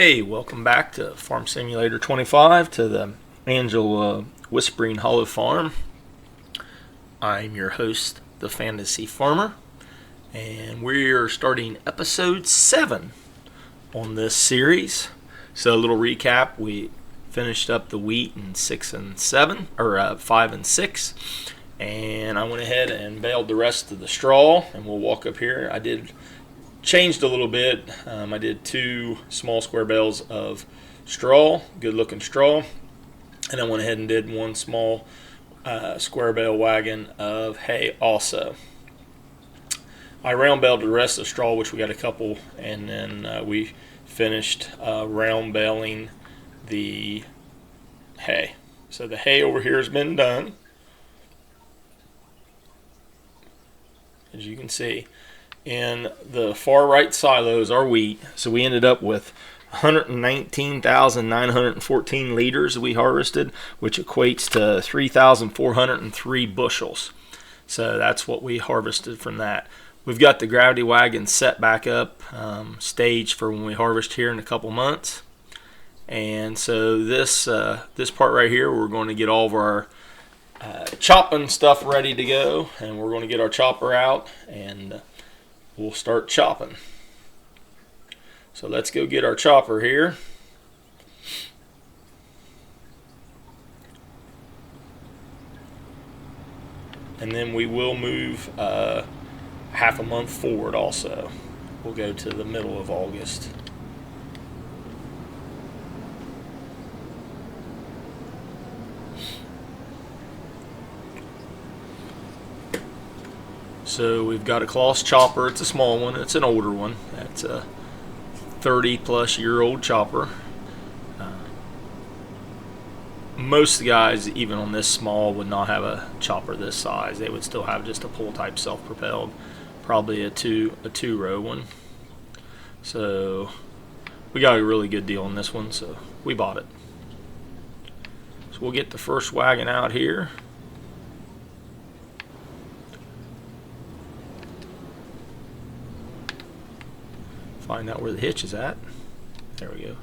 Hey, welcome back to Farm Simulator 25 to the Angela Whispering Hollow Farm. I'm your host, the Fantasy Farmer, and we're starting episode 7 on this series. So a little recap, we finished up the wheat in 5 and 6, and I went ahead and baled the rest of the straw, and we'll walk up here. I changed a little bit. I did 2 small square bales of straw, good looking straw, and I went ahead and did 1 small square bale wagon of hay also. I round baled the rest of the straw, which we got a couple, and then we finished round baling the hay. So the hay over here has been done, as you can see. In the far right silos are wheat, so we ended up with 119,914 liters we harvested, which equates to 3,403 bushels. So that's what we harvested from that. We've got the gravity wagon set back up, staged for when we harvest here in a couple months. And so this part right here, we're going to get all of our chopping stuff ready to go, and we're going to get our chopper out and we'll start chopping. So let's go get our chopper here. And then we will move half a month forward also. We'll go to the middle of August. So we've got a Kloss chopper. It's a small one. It's an older one. It's a 30-plus-year-old chopper. Most of the guys, even on this small, would not have a chopper this size. They would still have just a pull-type self-propelled, probably a two-row one. So we got a really good deal on this one, so we bought it. So we'll get the first wagon out here. Find out where the hitch is at. There we go.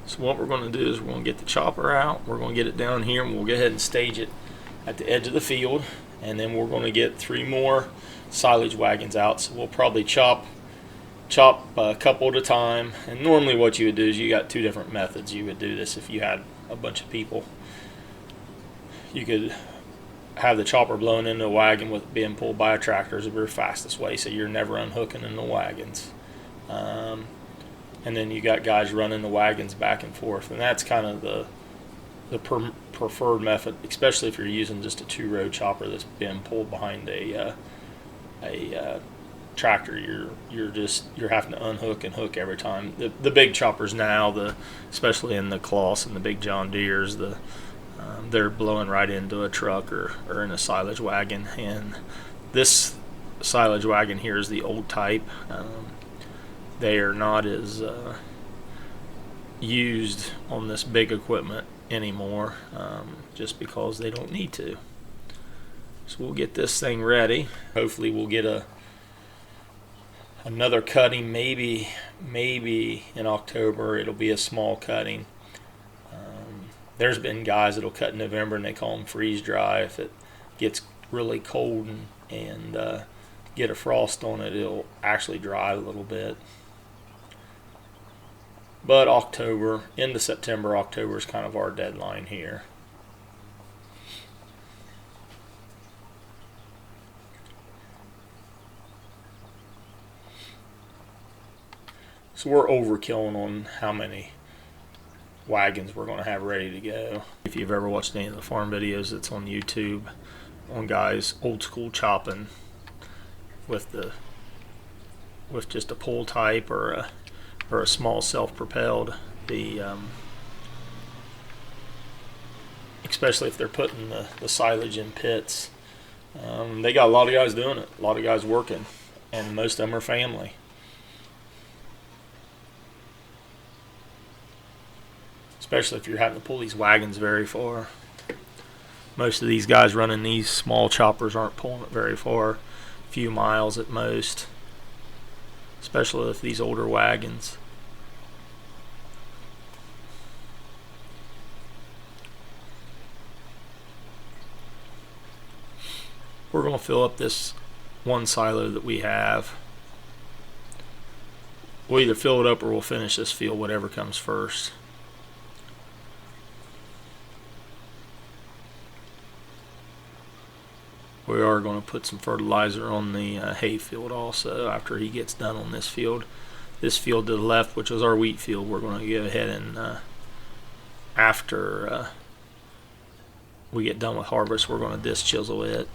So what we're going to do is we're going to get the chopper out. We're going to get it down here, and we'll go ahead and stage it at the edge of the field. And then we're going to get 3 more silage wagons out. So we'll probably chop a couple at a time. And normally what you would do is you got 2 different methods. You would do this if you had a bunch of people. You could have the chopper blown into a wagon with it being pulled by a tractor is the fastest way, so you're never unhooking in the wagons. And then you got guys running the wagons back and forth, and that's kind of the preferred method, especially if you're using just a 2-row chopper that's being pulled behind a tractor. You're having to unhook and hook every time. The big choppers now, especially in the Kloss and the big John Deeres, they're blowing right into a truck or in a silage wagon. And this silage wagon here is the old type. They are not as used on this big equipment anymore, just because they don't need to. So we'll get this thing ready. Hopefully we'll get another cutting, maybe in October. It'll be a small cutting. There's been guys that'll cut in November, and they call them freeze dry. If it gets really cold and get a frost on it, it'll actually dry a little bit. But October, into September, October is kind of our deadline here. So we're overkilling on how many wagons we're going to have ready to go. If you've ever watched any of the farm videos that's on YouTube on guys old school chopping with just a pull type or a small self-propelled, especially if they're putting the silage in pits, they got a lot of guys doing it, a lot of guys working, and most of them are family. Especially if you're having to pull these wagons very far. Most of these guys running these small choppers aren't pulling it very far, a few miles at most, especially with these older wagons. We're going to fill up this one silo that we have. We'll either fill it up or we'll finish this field, whatever comes first. We are going to put some fertilizer on the hay field also after he gets done on this field. This field to the left, which is our wheat field, we're going to go ahead and after we get done with harvest, we're going to disc chisel it.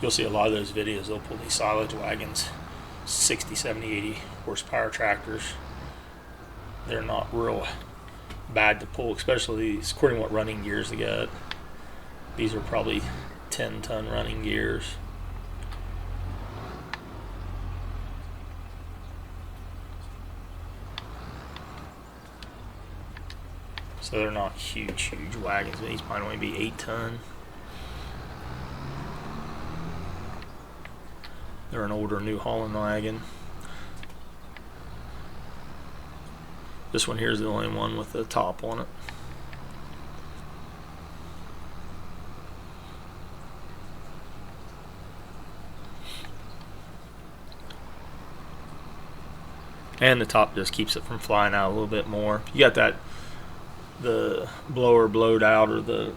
You'll see a lot of those videos, they'll pull these silage wagons, 60, 70, 80 horsepower tractors. They're not real bad to pull, especially these, according to what running gears they got. These are probably 10-ton running gears. So they're not huge wagons. These might only be 8-ton. They're an older New Holland wagon. This one here is the only one with the top on it. And the top just keeps it from flying out a little bit more. You got that, the blower blowed out, or the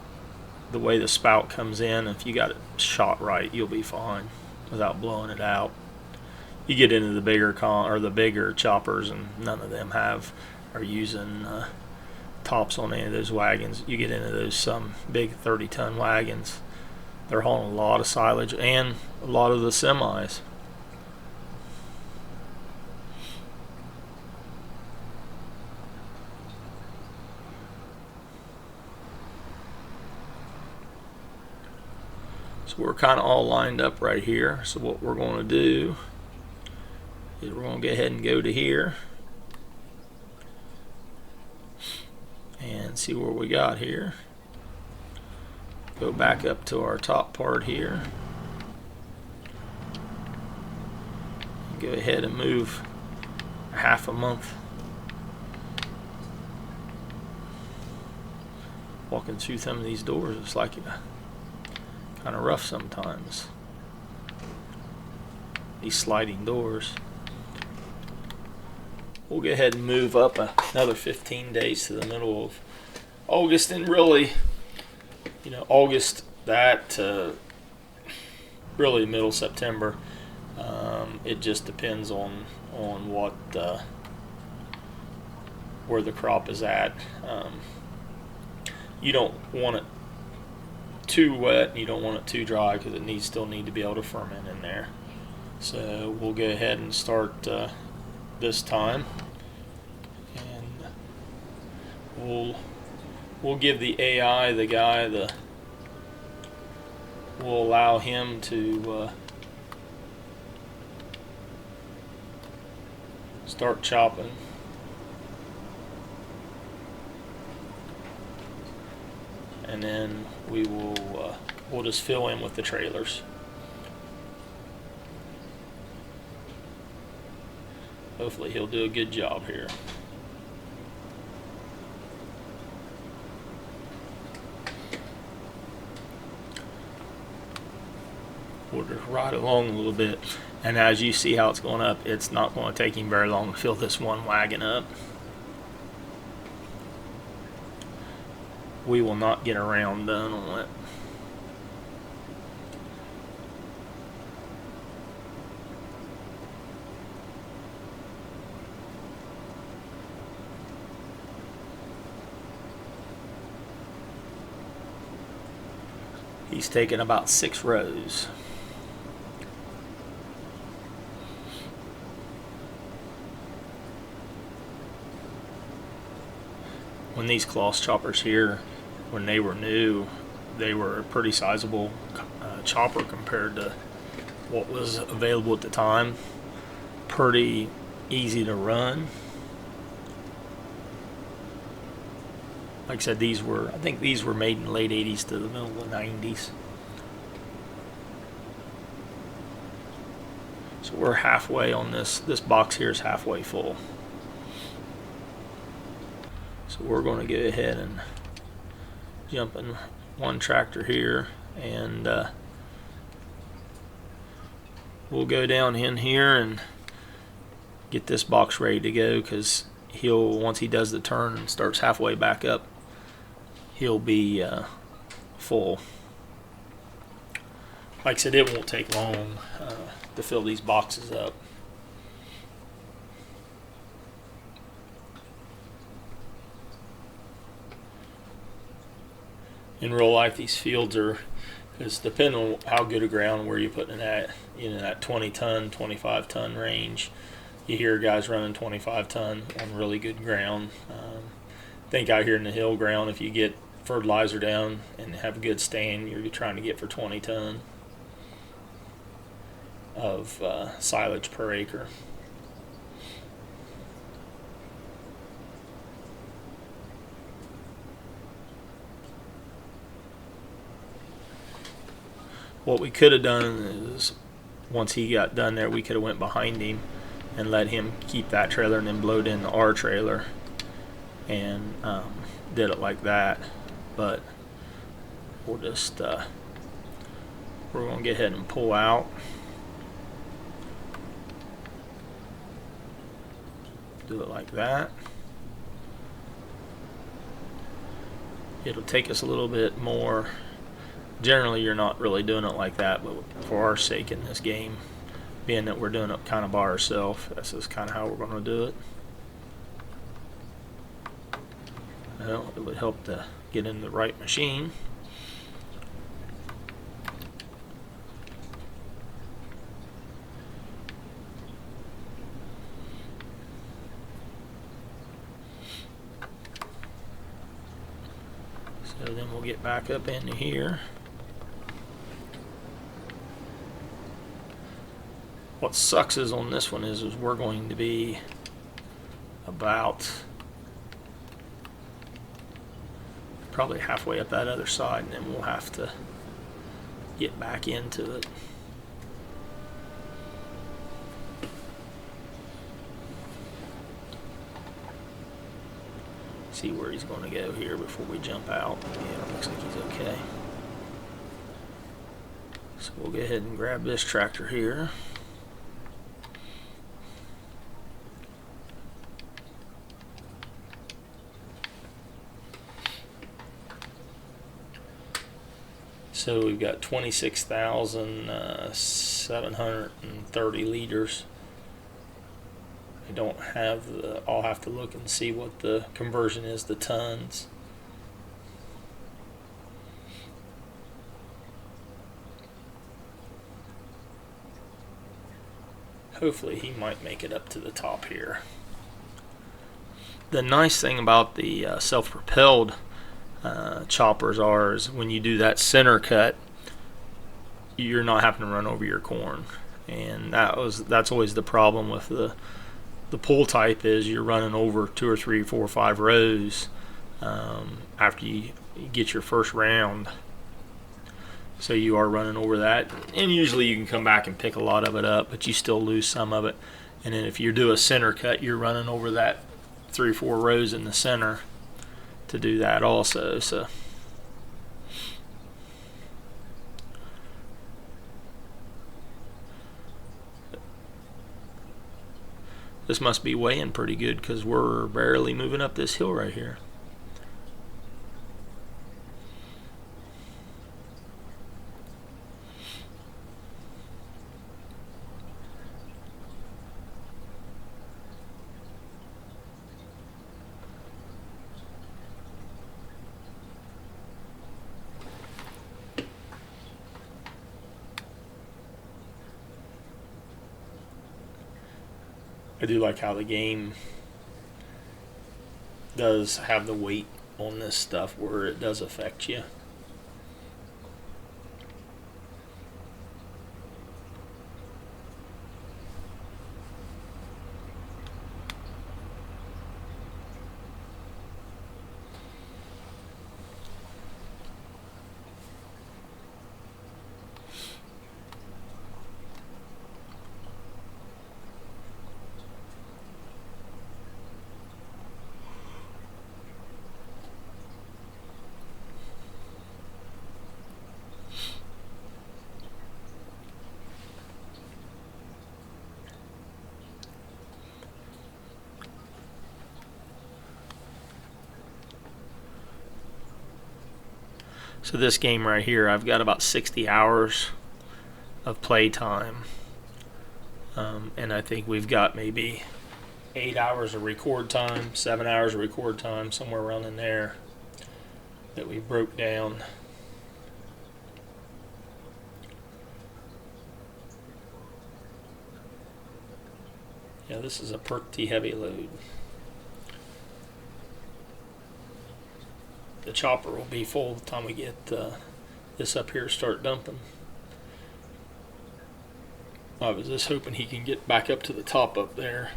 way the spout comes in. If you got it shot right, you'll be fine without blowing it out. You get into the bigger choppers, and none of them are using tops on any of those wagons. You get into those some big 30-ton wagons, they're hauling a lot of silage and a lot of the semis. So we're kind of all lined up right here. So what we're going to do is we're going to go ahead and go to here and see where we got here. Go back up to our top part here. Go ahead and move half a month. Walking through some of these doors, it's like kind of rough sometimes. These sliding doors. We'll go ahead and move up another 15 days to the middle of August, and really, August that to really middle September. It just depends on what where the crop is at. You don't want it too wet, and you don't want it too dry, because it still need to be able to ferment in there. So we'll go ahead and start this time, and we'll give the AI, the guy, we'll allow him to start chopping. And then we'll just fill in with the trailers. Hopefully he'll do a good job here. We'll just ride along a little bit, and as you see how it's going up, it's not going to take him very long to fill this one wagon up. We will not get a round done on it. He's taken about 6 rows. When these cloth choppers here, when they were new, they were a pretty sizable chopper compared to what was available at the time. Pretty easy to run. Like I said, I think these were made in the late 80s to the middle of the 90s. So we're halfway on this. This box here is halfway full. So we're going to go ahead and jump in one tractor here, and we'll go down in here and get this box ready to go, because once he does the turn and starts halfway back up, he'll be full. Like I said, it won't take long to fill these boxes up. In real life, these fields it's depending on how good a ground where you're putting it at. That 20-ton, 25-ton range. You hear guys running 25-ton on really good ground. I think out here in the hill ground, if you get fertilizer down and have a good stand, you're trying to get for 20-ton of silage per acre. What we could have done is, once he got done there, we could have went behind him and let him keep that trailer and then blowed into our trailer and did it like that. But we'll just we're going to get ahead and pull out. Do it like that. It'll take us a little bit more. Generally, you're not really doing it like that, but for our sake in this game, being that we're doing it kind of by ourselves, this is kind of how we're going to do it. Well, it would help to get in the right machine. So then we'll get back up into here. What sucks is on this one is we're going to be about probably halfway up that other side, and then we'll have to get back into it. See where he's going to go here before we jump out. Yeah, it looks like he's okay. So we'll go ahead and grab this tractor here. So we've got 26,730 liters. I don't have I'll have to look and see what the conversion is to tons. Hopefully he might make it up to the top here. The nice thing about the self-propelled choppers is when you do that center cut, you're not having to run over your corn, and that's always the problem with the pull type, is you're running over 2 or 3, 4 or 5 rows after you get your first round. So you are running over that, and usually you can come back and pick a lot of it up, but you still lose some of it. And then if you do a center cut, you're running over that 3 or 4 rows in the center to do that also. So this must be weighing pretty good, because we're barely moving up this hill right here. I do like how the game does have the weight on this stuff where it does affect you. So this game right here, I've got about 60 hours of play time. And I think we've got maybe 8 hours of record time, 7 hours of record time, somewhere around in there that we broke down. Yeah, this is a pretty heavy load. The chopper will be full by the time we get this up here start dumping. I was just hoping he can get back up to the top up there.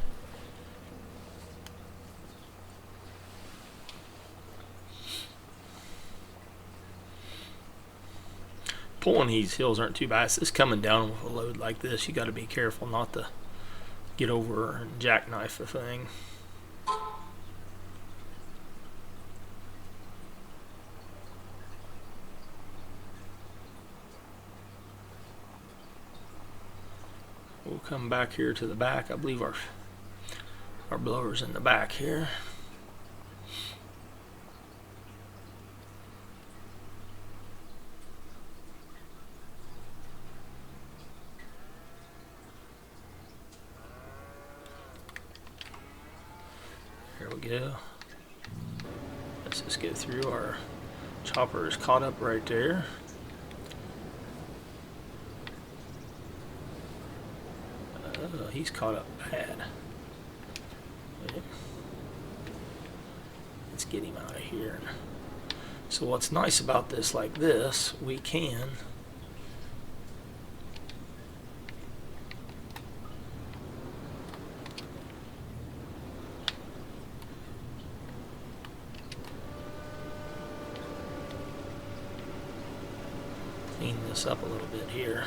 Pulling these hills aren't too bad. It's just coming down with a load like this. You got to be careful not to get over and jackknife the thing. We'll come back here to the back. I believe our blower's in the back here. Here we go. Let's just go through. Our chopper is caught up right there. He's caught up bad. Let's get him out of here. So what's nice about this like this, we can clean this up a little bit here.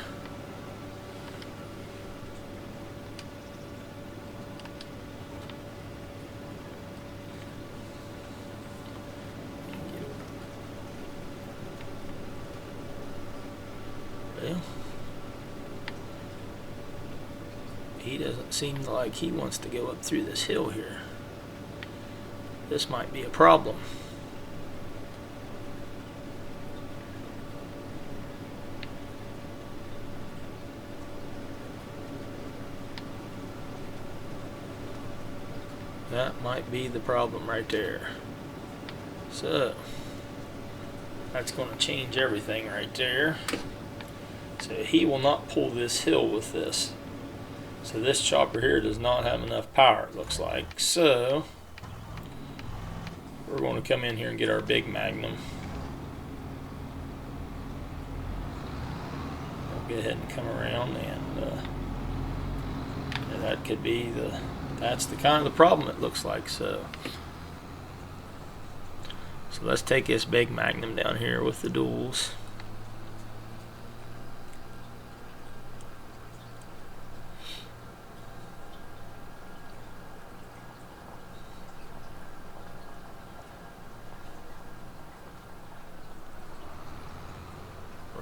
He doesn't seem like he wants to go up through this hill here. This might be a problem. That might be the problem right there. So that's going to change everything right there. So he will not pull this hill with this. So this chopper here does not have enough power, it looks like. So we're going to come in here and get our big Magnum. We'll go ahead and come around, and that could be that's the kind of the problem it looks like. So let's take this big Magnum down here with the duals.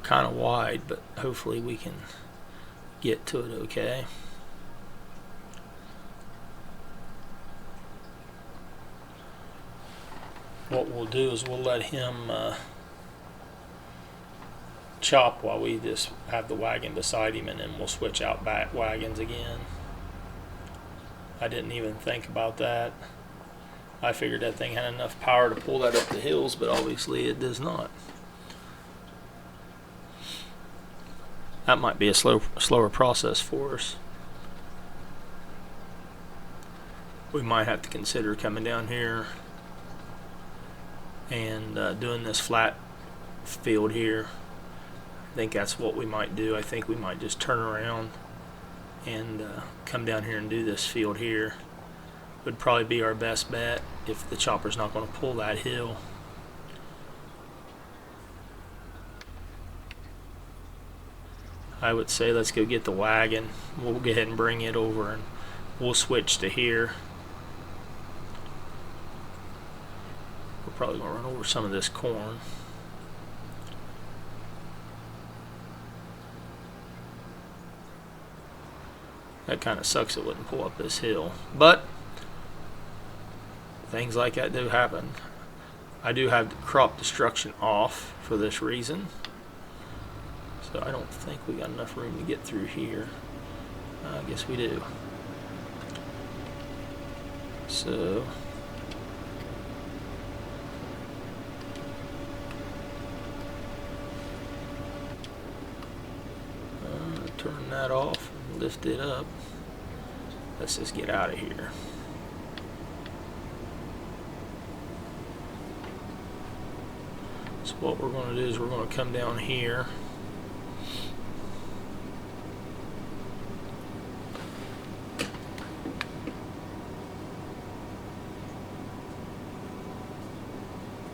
Kind of wide, but hopefully we can get to it okay. What we'll do is we'll let him chop while we just have the wagon beside him, and then we'll switch out back wagons again. I didn't even think about that. I figured that thing had enough power to pull that up the hills, but obviously it does not. That might be a slower process for us. We might have to consider coming down here and doing this flat field here. I think that's what we might do. I think we might just turn around and come down here and do this field here. Would probably be our best bet if the chopper's not going to pull that hill. I would say let's go get the wagon. We'll go ahead and bring it over, and we'll switch to here. We're probably going to run over some of this corn. That kind of sucks it wouldn't pull up this hill, but things like that do happen. I do have the crop destruction off for this reason. So I don't think we got enough room to get through here. I guess we do. So turn that off and lift it up. Let's just get out of here. So what we're going to do is we're going to come down here.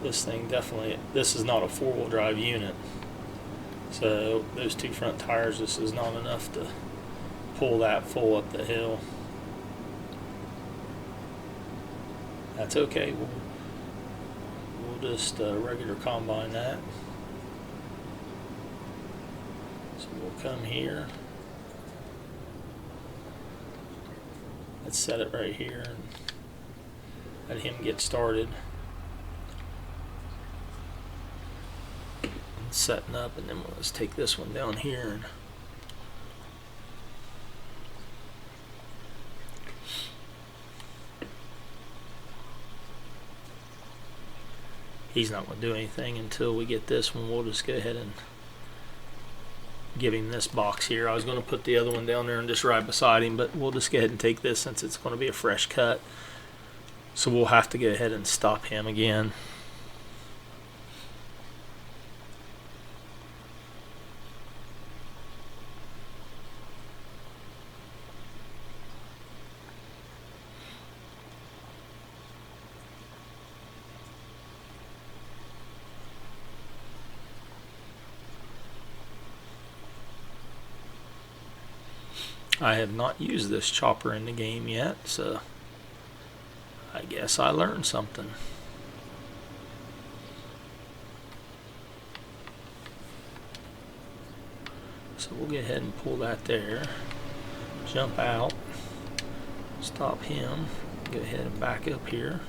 This thing definitely, this is not a four-wheel drive unit. So those two front tires, this is not enough to pull that full up the hill. That's okay. We'll just regular combine that. So we'll come here. Let's set it right here and let him get started. Setting up, and then we'll just take this one down here and he's not going to do anything until we get this one. We'll just go ahead and give him this box here. I was going to put the other one down there and just ride beside him, but we'll just go ahead and take this since it's going to be a fresh cut. So we'll have to go ahead and stop him again. I have not used this chopper in the game yet, so I guess I learned something. So we'll go ahead and pull that there, jump out, stop him, go ahead and back up here.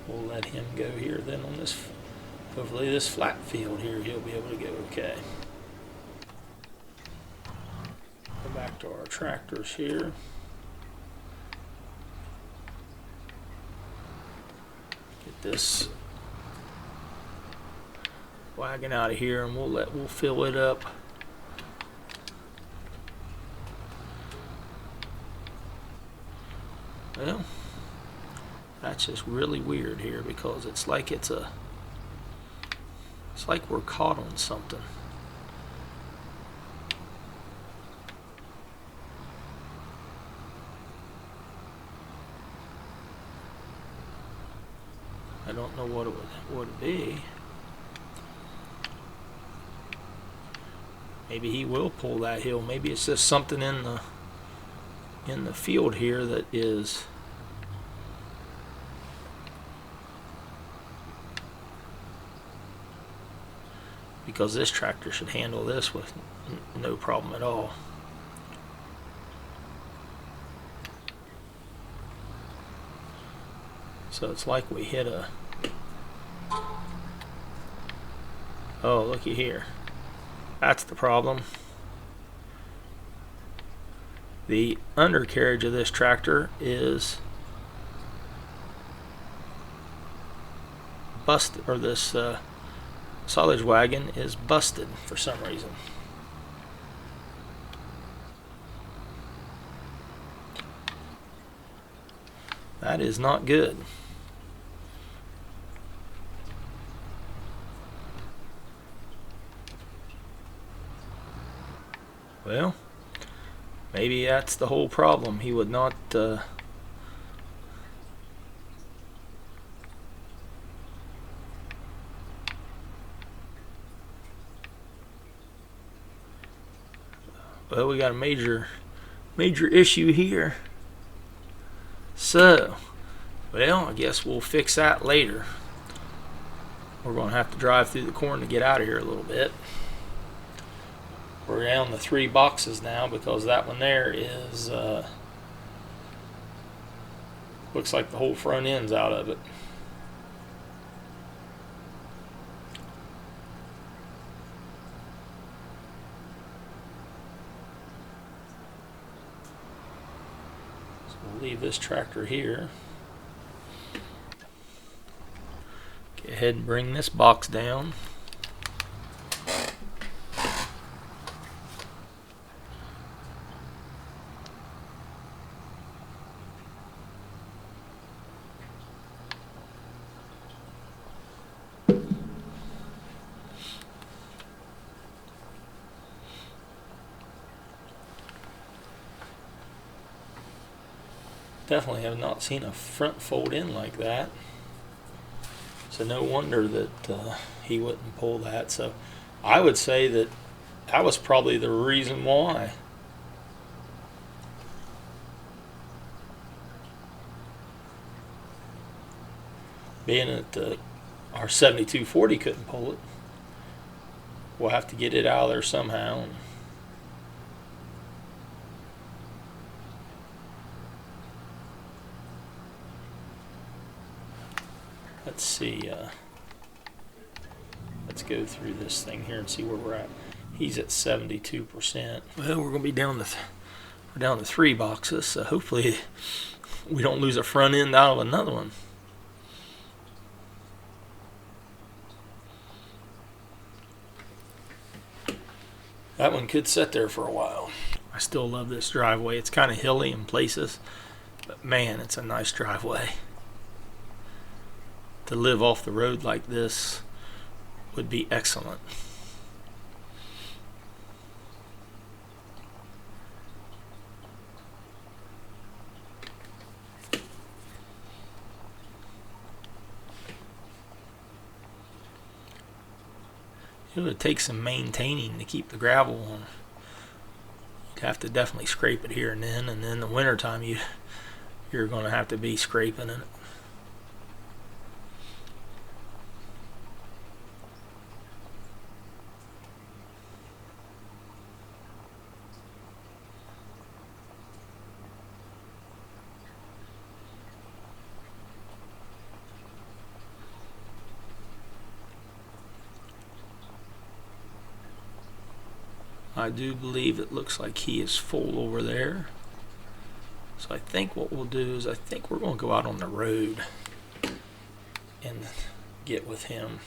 We'll let him go here. Then on this, hopefully this flat field here, he'll be able to go okay. Go back to our tractors here. Get this wagon out of here, and we'll fill it up. Well, that's just really weird here because it's like we're caught on something. I don't know what it would be. Maybe he will pull that hill. Maybe it's just something in the field here that is because this tractor should handle this with no problem at all. So it's like we hit a... Oh, looky here. That's the problem. The undercarriage of this tractor is busted, or this silage wagon is busted for some reason. That is not good. Well, maybe that's the whole problem. He would not well, we got a major issue here. So, well, I guess we'll fix that later. We're going to have to drive through the corn to get out of here a little bit. We're down to 3 boxes now because that one there is looks like the whole front end's out of it. So we'll leave this tractor here. Go ahead and bring this box down. Definitely have not seen a front fold in like that. So no wonder that he wouldn't pull that. So I would say that that was probably the reason why. Being that our 7240 couldn't pull it, we'll have to get it out of there somehow. Let's see. Let's go through this thing here and see where we're at. He's at 72%. Well, we're going to be down to we're down to 3 boxes, so hopefully we don't lose a front end out of another one. That one could sit there for a while. I still love this driveway. It's kind of hilly in places, but man, it's a nice driveway. To live off the road like this would be excellent. It would take some maintaining to keep the gravel on. You'd have to definitely scrape it here and then in the wintertime you're going to have to be scraping it. I do believe it looks like he is full over there. So I think what we'll do is I think we're going to go out on the road and get with him.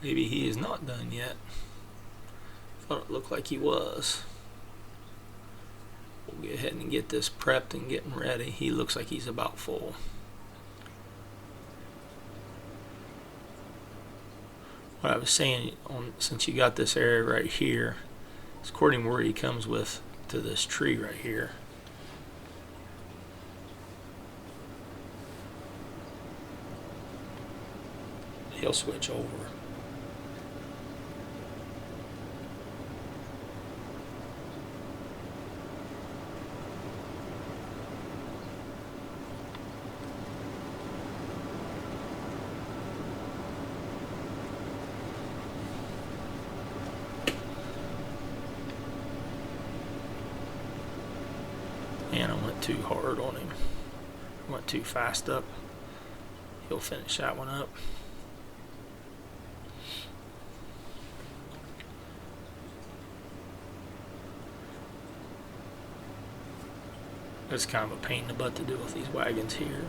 Maybe he is not done yet. Thought it looked like he was. We'll go ahead and get this prepped and getting ready. He looks like he's about full. What I was saying, since you got this area right here, it's according to where he comes with to this tree right here. He'll switch over. And I went too hard on him. I went too fast up. He'll finish that one up. It's kind of a pain in the butt to do with these wagons here.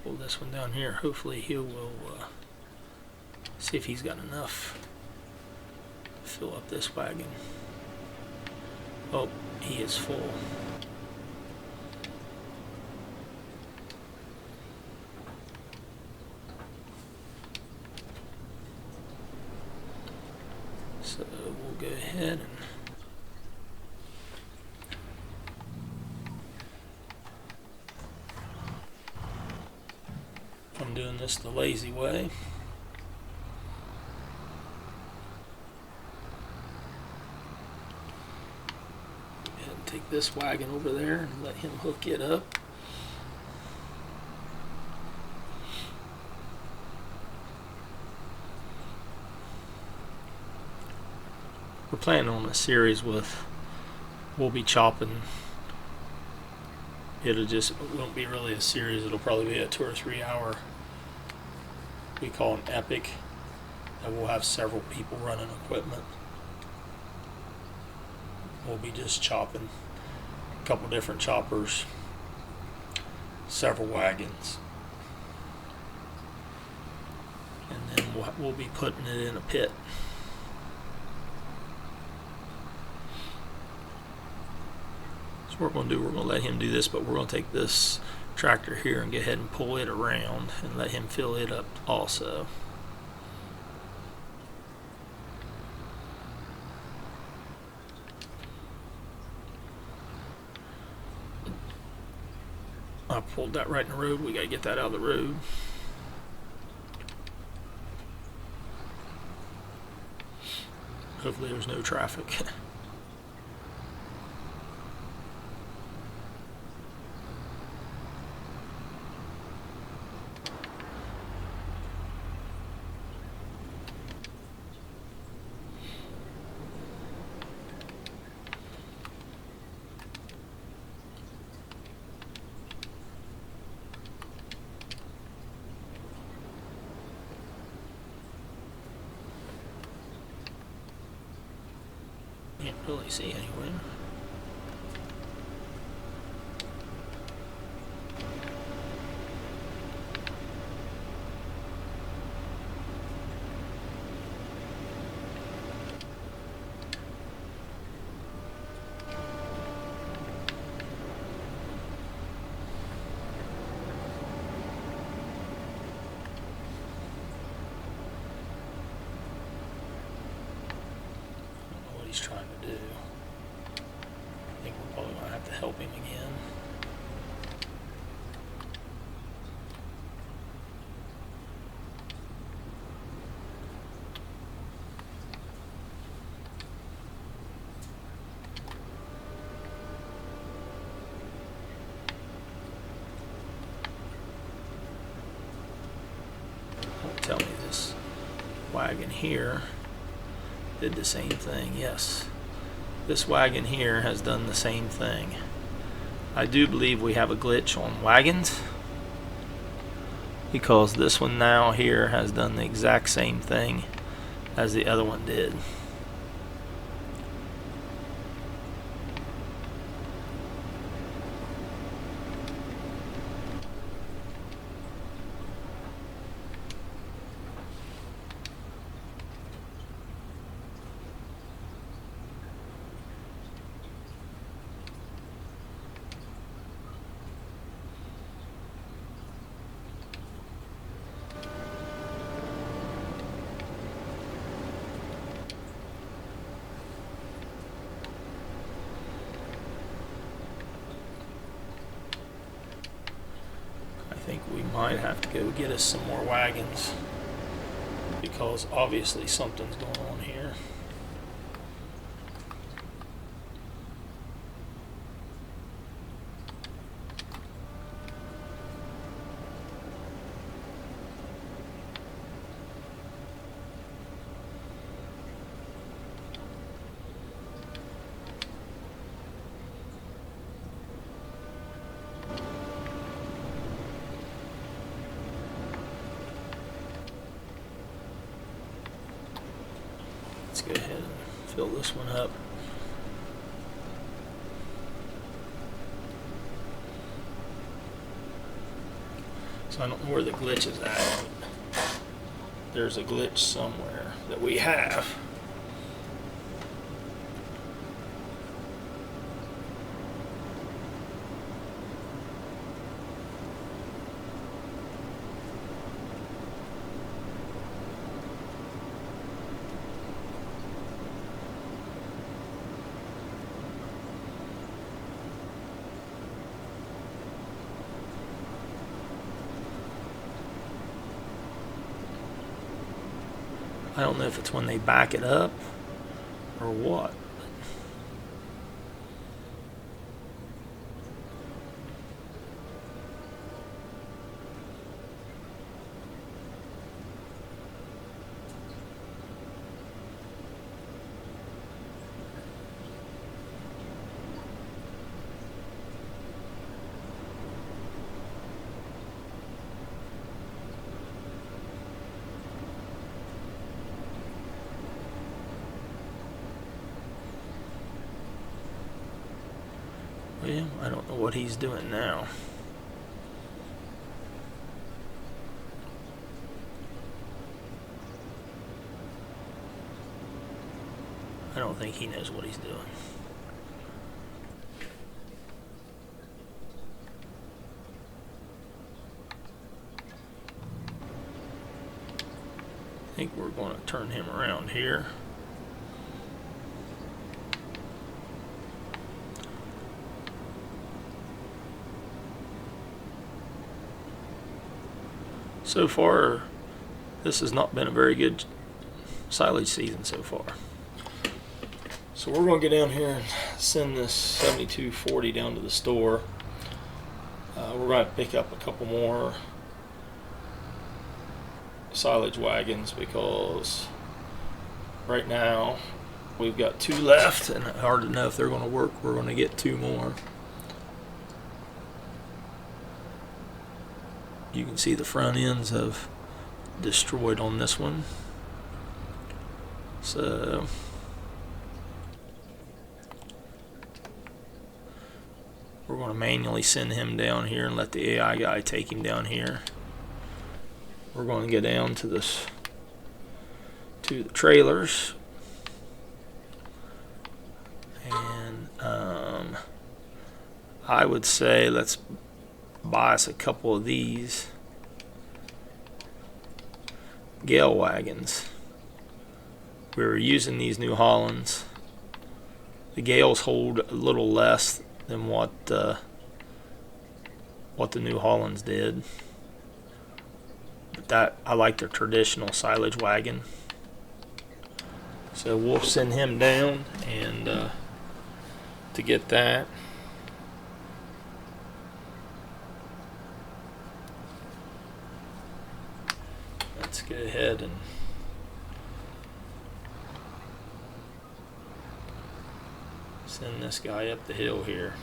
pull this one down here. Hopefully he will see if he's got enough to fill up this wagon. Oh, he is full. So we'll go ahead and I'm doing this the lazy way. And take this wagon over there and let him hook it up. We're planning on a series we'll be chopping. It won't be really a series, it'll probably be a 2 or 3 hour, we call an epic, and we'll have several people running equipment. We'll be just chopping a couple different choppers, several wagons, and then we'll be putting it in a pit. What we're going to do, we're going to let him do this, but we're going to take this tractor here and go ahead and pull it around and let him fill it up also. I pulled that right in the road. We got to get that out of the road. Hopefully there's no traffic. Can't really see anywhere. He's trying to do. I think we're probably going to have to help him again. Don't tell me this wagon here did the same thing. Yes, this wagon here has done the same thing. I do believe we have a glitch on wagons, because this one now here has done the exact same thing as the other one did. I think we might have to go get us some more wagons, because obviously something's going on here. Let's go ahead and fill this one up. So I don't know where the glitch is at. There's a glitch somewhere that we have. I don't know if it's when they back it up or what. Well, I don't know what he's doing now. I don't think he knows what he's doing. I think we're going to turn him around here. So far, this has not been a very good silage season so far. So we're going to get down here and send this 7240 down to the store. We're going to pick up a couple more silage wagons because right now we've got 2 left and hard to know if they're going to work. We're going to get 2 more. You can see the front ends have destroyed on this one. So we're going to manually send him down here and let the AI guy take him down here. We're going to get down to the trailers, and I would say let's buy us a couple of these Gale wagons. We were using these New Hollands. The Gales hold a little less than what the New Hollands did. But I like their traditional silage wagon. So we'll send him down and to get that. Let's go ahead and send this guy up the hill here.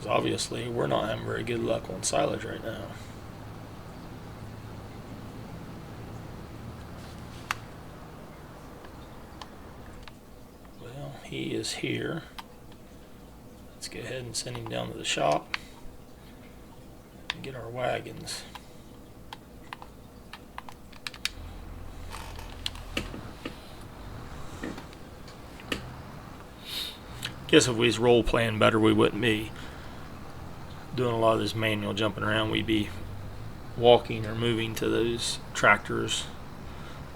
Obviously, we're not having very good luck on silage right now. Well, he is here. Let's go ahead and send him down to the shop and get our wagons. Guess if we was role playing better, we wouldn't be doing a lot of this manual jumping around. We'd be walking or moving to those tractors,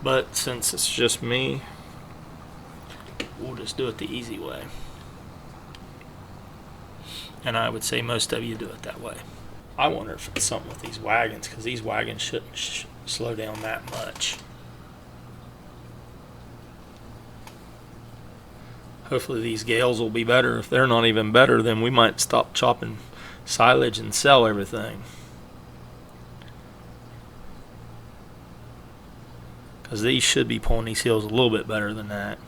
but since it's just me, we'll just do it the easy way, and I would say most of you do it that way. I wonder if it's something with these wagons, because these wagons shouldn't slow down that much. Hopefully these Gales will be better. If they're not even better, then we might stop chopping silage and sell everything, because these should be pulling these hills a little bit better than that.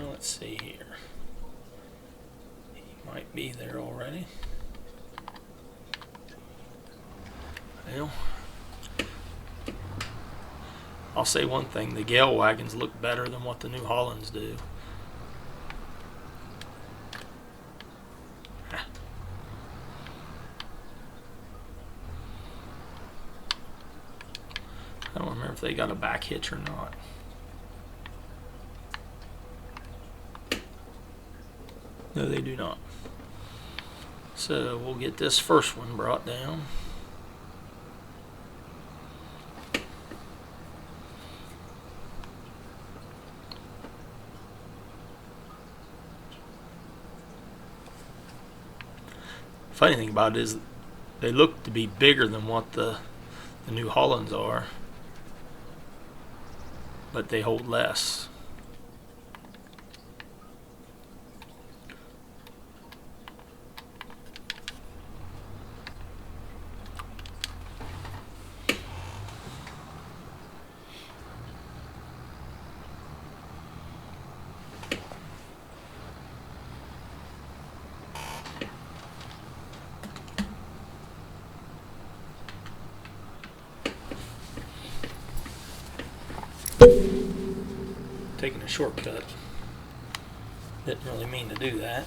Well, let's see here. He might be there already. Well, I'll say one thing, the Gale wagons look better than what the New Hollands do. I don't remember if they got a back hitch or not. No, they do not. So we'll get this first one brought down. Funny thing about it is they look to be bigger than what the New Hollands are, but they hold less. Taking a shortcut. Didn't really mean to do that.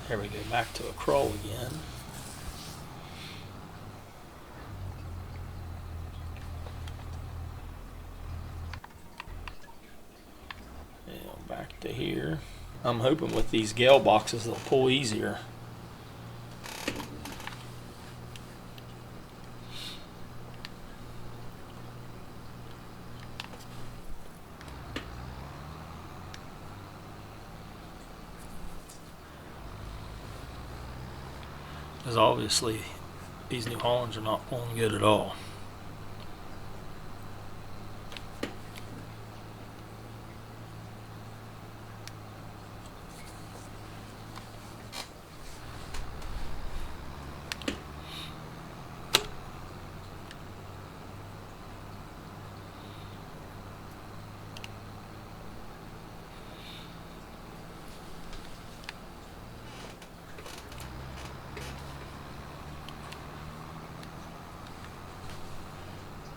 There we go, back to a crawl again. And back to here. I'm hoping with these Gale boxes they'll pull easier. Because obviously these New Hollands are not pulling good at all.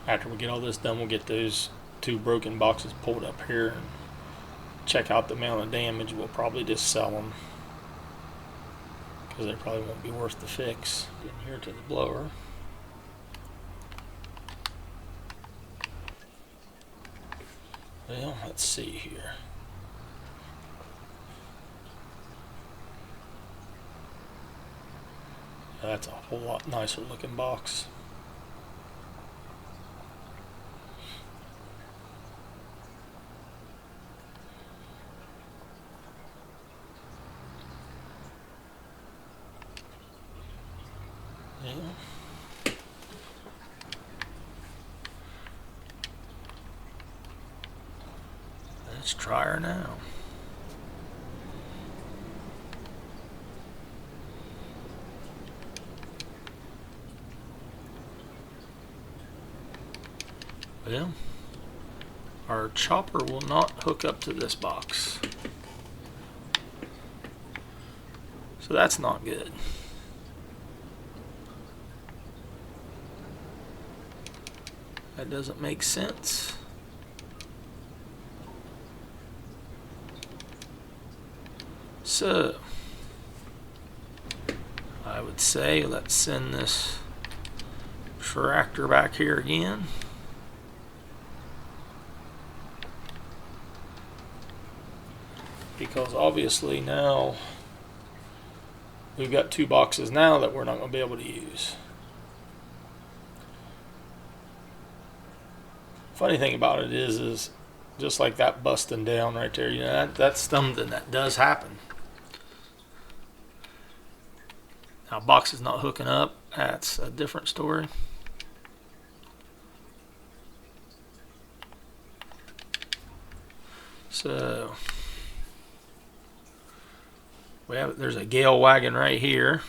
After we get all this done, we'll get those two broken boxes pulled up here and check out the amount of damage. We'll probably just sell them because they probably won't be worth the fix. Getting here to the blower. Well, let's see here. That's a whole lot nicer looking box. Yeah. Let's try her now. Well, our chopper will not hook up to this box. So that's not good. That doesn't make sense. So, I would say let's send this tractor back here again. Because obviously now we've got two boxes now that we're not going to be able to use. Funny thing about it is just like that busting down right there, you know, that's something that does happen. Now box is not hooking up, that's a different story. So there's a Gale wagon right here.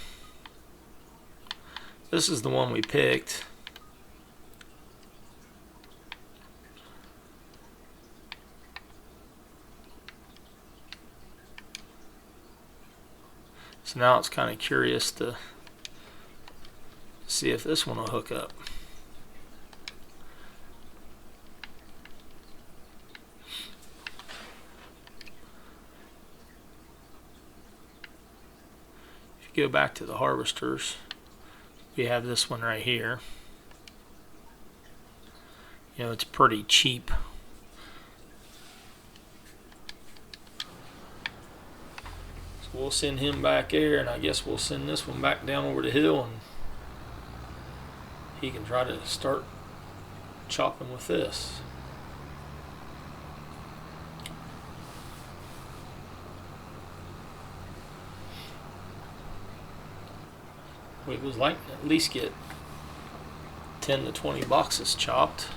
This is the one we picked. So now it's kind of curious to see if this one will hook up. If you go back to the harvesters, we have this one right here. You know, it's pretty cheap. So we'll send him back there, and I guess we'll send this one back down over the hill, and he can try to start chopping with this. We would like to at least get 10 to 20 boxes chopped.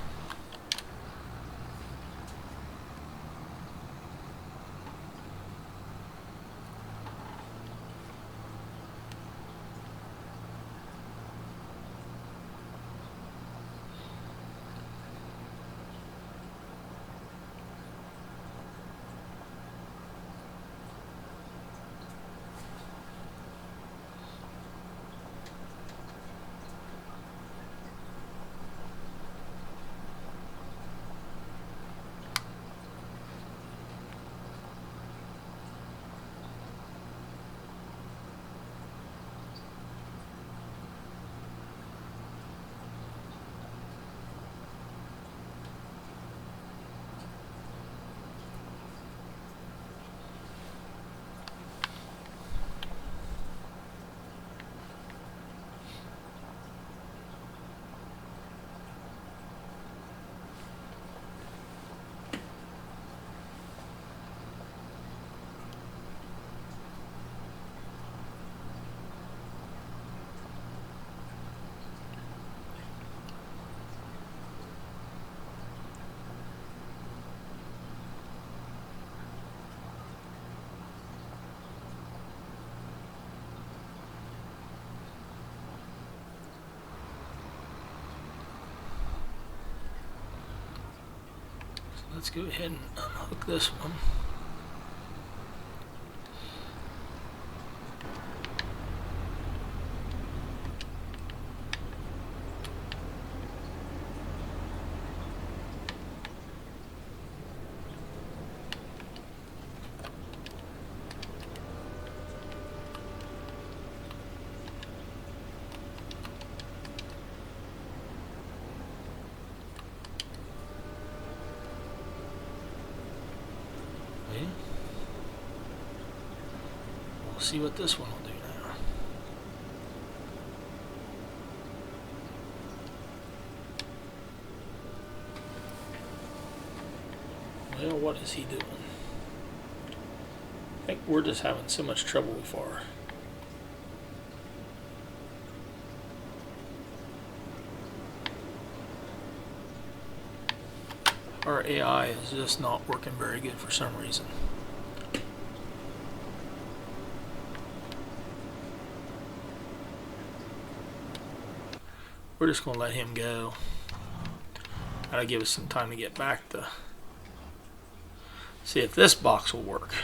Let's go ahead and unhook this one. We'll see what this one will do now. Well, what is he doing? I think we're just having so much trouble with our AI is just not working very good for some reason. We're just going to let him go. That'll give us some time to get back to see if this box will work.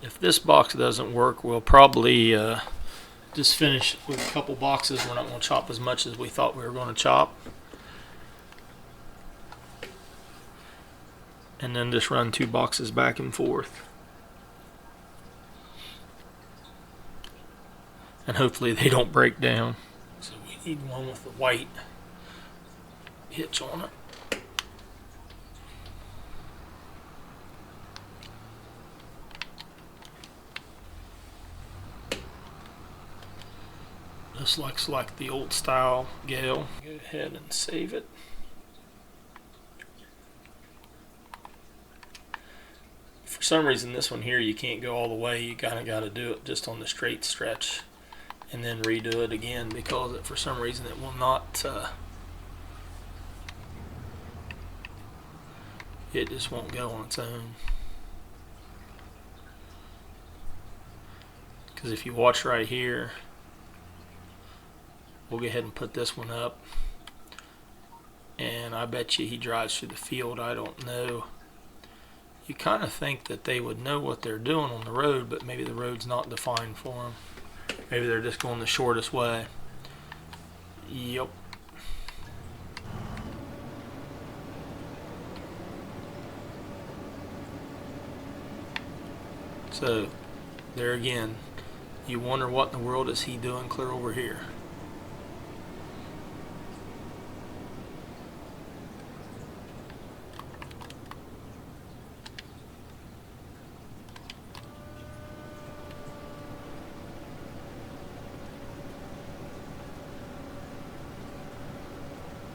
If this box doesn't work, we'll probably just finish with a couple boxes. We're not going to chop as much as we thought we were going to chop. And then just run 2 boxes back and forth. And hopefully they don't break down. So we need one with the white hitch on it. This looks like the old style Gale. Go ahead and save it. For some reason, this one here, you can't go all the way. You kind of got to do it just on the straight stretch and then redo it again, because for some reason it will not, it just won't go on its own. Because if you watch right here, we'll go ahead and put this one up, and I bet you he drives through the field. I don't know. You kind of think that they would know what they're doing on the road, but maybe the road's not defined for them. Maybe they're just going the shortest way. Yep. So, there again, you wonder what in the world is he doing clear over here.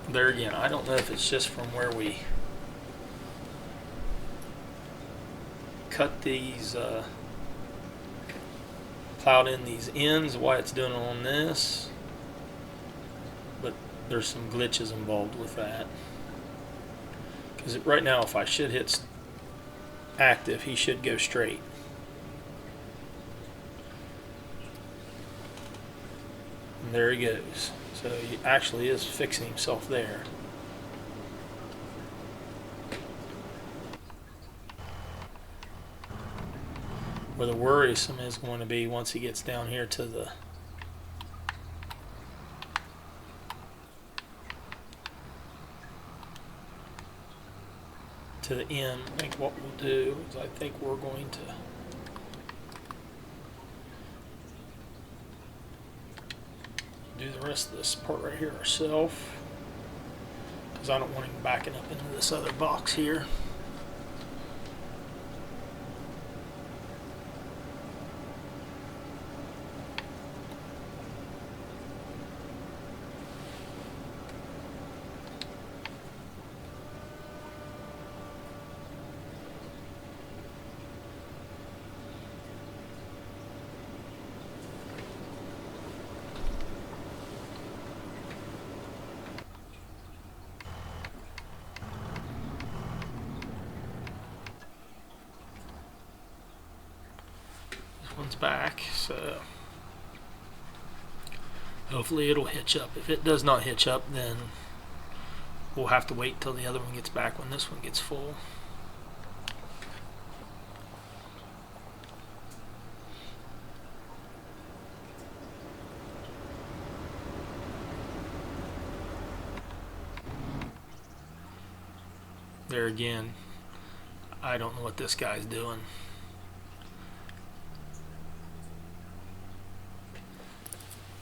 There again, I don't know if it's just from where we cut these, plowed in these ends, why it's doing it on this, but there's some glitches involved with that. Because right now, if I should hit active, he should go straight. And there he goes. So he actually is fixing himself there. Where the worrisome is going to be once he gets down here to the end. I think what we'll do is I think we're going to do the rest of this part right here ourselves, because I don't want him backing up into this other box here. One's back, so hopefully it'll hitch up. If it does not hitch up, then we'll have to wait till the other one gets back when this one gets full. There again, I don't know what this guy's doing.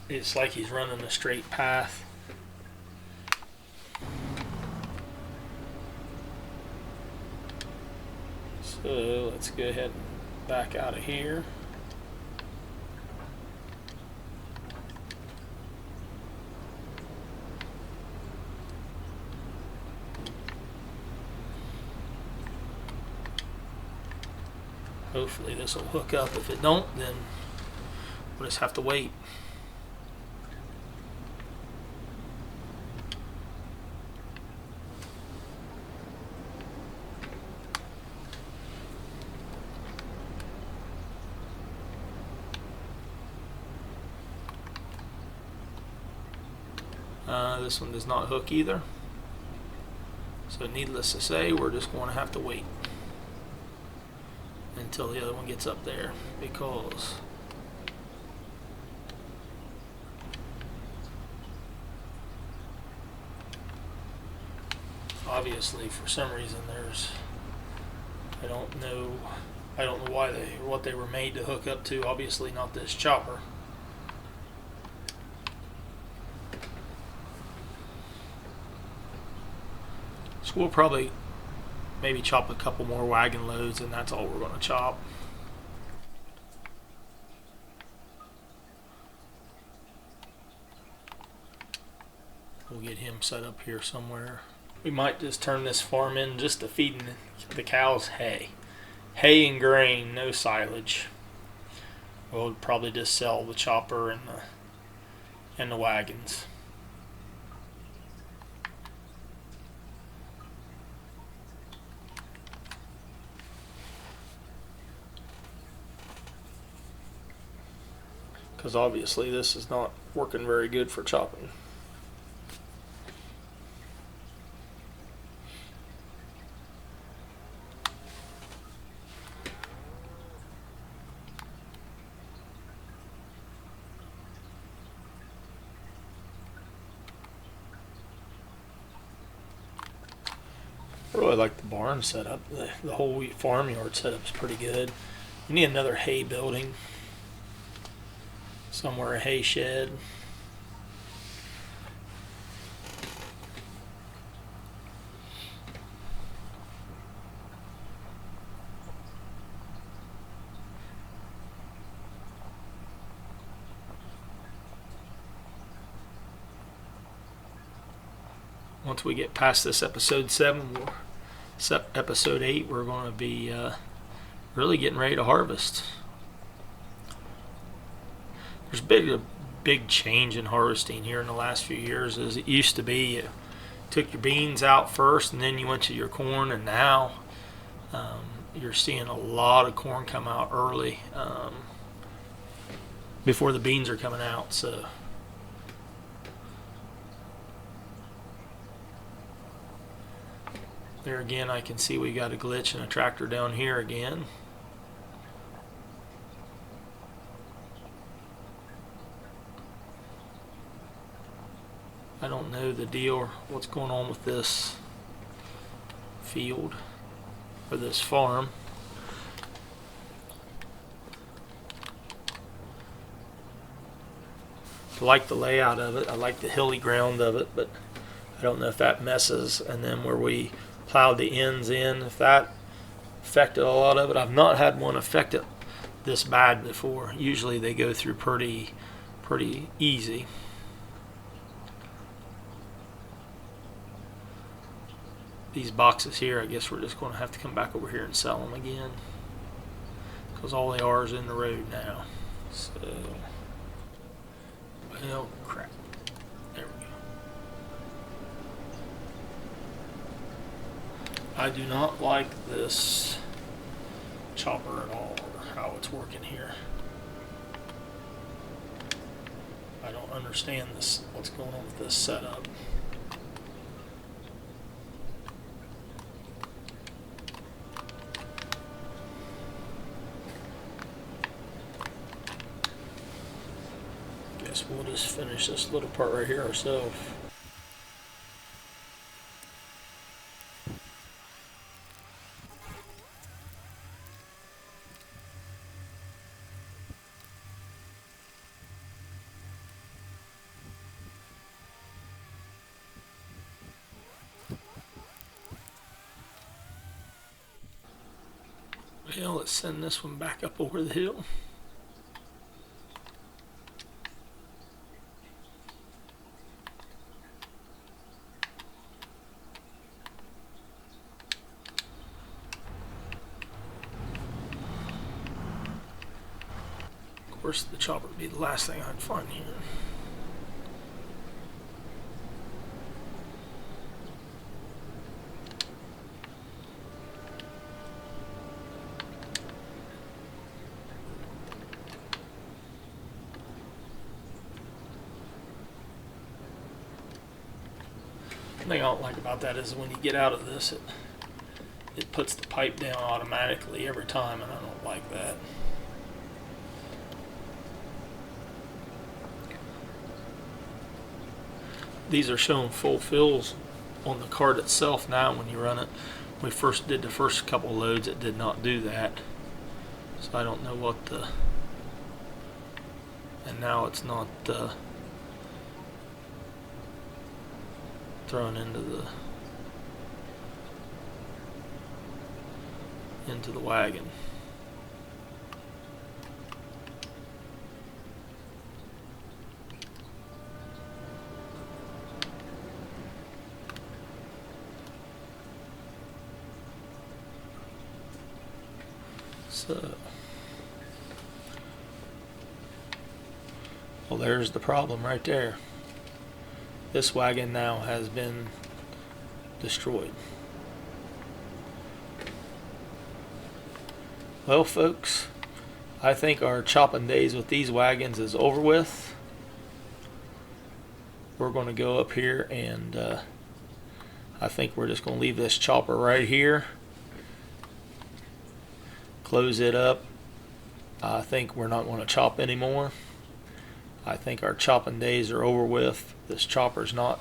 It's like he's running a straight path. So let's go ahead and back out of here. Hopefully this will hook up. If it don't, then we'll just have to wait. This one does not hook either. So needless to say, we're just going to have to wait until the other one gets up there, because obviously for some reason I don't know why what they were made to hook up to. Obviously not this chopper. So we'll probably maybe chop a couple more wagon loads, and that's all we're going to chop. We'll get him set up here somewhere. We might just turn this farm in just to feeding the cows hay, hay and grain, no silage. We'll probably just sell the chopper and the wagons. Because obviously this is not working very good for chopping. I really like the barn setup. The whole farmyard setup is pretty good. We need another hay building. Somewhere, a hay shed. Once we get past this episode 7, episode 8, we're going to be really getting ready to harvest. There's a big change in harvesting here in the last few years. As it used to be, you took your beans out first and then you went to your corn, and now you're seeing a lot of corn come out early before the beans are coming out. So there again, I can see we got a glitch in a tractor down here again. I don't know the deal, what's going on with this field or this farm. I like the layout of it. I like the hilly ground of it, but I don't know if that messes. And then where we plowed the ends in, if that affected a lot of it. I've not had one affect it this bad before. Usually they go through pretty easy. These boxes here, I guess we're just going to have to come back over here and sell them again, because all they are is in the road now. So, well, crap. There we go. I do not like this chopper at all, or how it's working here. I don't understand this. What's going on with this setup? We'll just finish this little part right here ourselves. Well, let's send this one back up over the hill. Of course, the chopper would be the last thing I'd find here. The thing I don't like about that is when you get out of this, it puts the pipe down automatically every time, and I don't like that. These are showing full fills on the cart itself now when you run it. When we first did the first couple loads, it did not do that. So I don't know what the... And now it's not thrown into the wagon. So, well, there's the problem right there. This wagon now has been destroyed. Well, folks, I think our chopping days with these wagons is over with. We're going to go up here and I think we're just going to leave this chopper right here. Close it up. I think we're not going to chop anymore. I think our chopping days are over with. This chopper's not,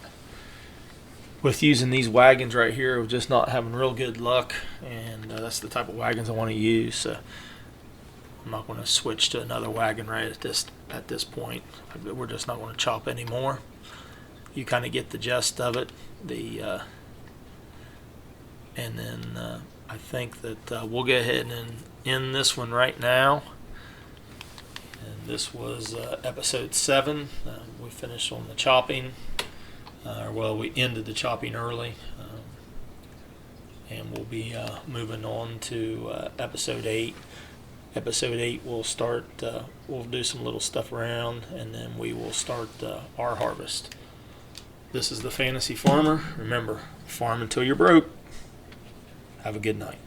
with using these wagons right here, we're just not having real good luck, and that's the type of wagons I want to use. So I'm not going to switch to another wagon right at this point. We're just not going to chop anymore. You kind of get the gist of it. And then I think that we'll go ahead and end this one right now. And this was episode 7. We finished on the chopping. Well, we ended the chopping early. And we'll be moving on to episode 8. Episode 8 we'll start, we'll do some little stuff around, and then we will start our harvest. This is the Fantasy Farmer. Remember, farm until you're broke. Have a good night.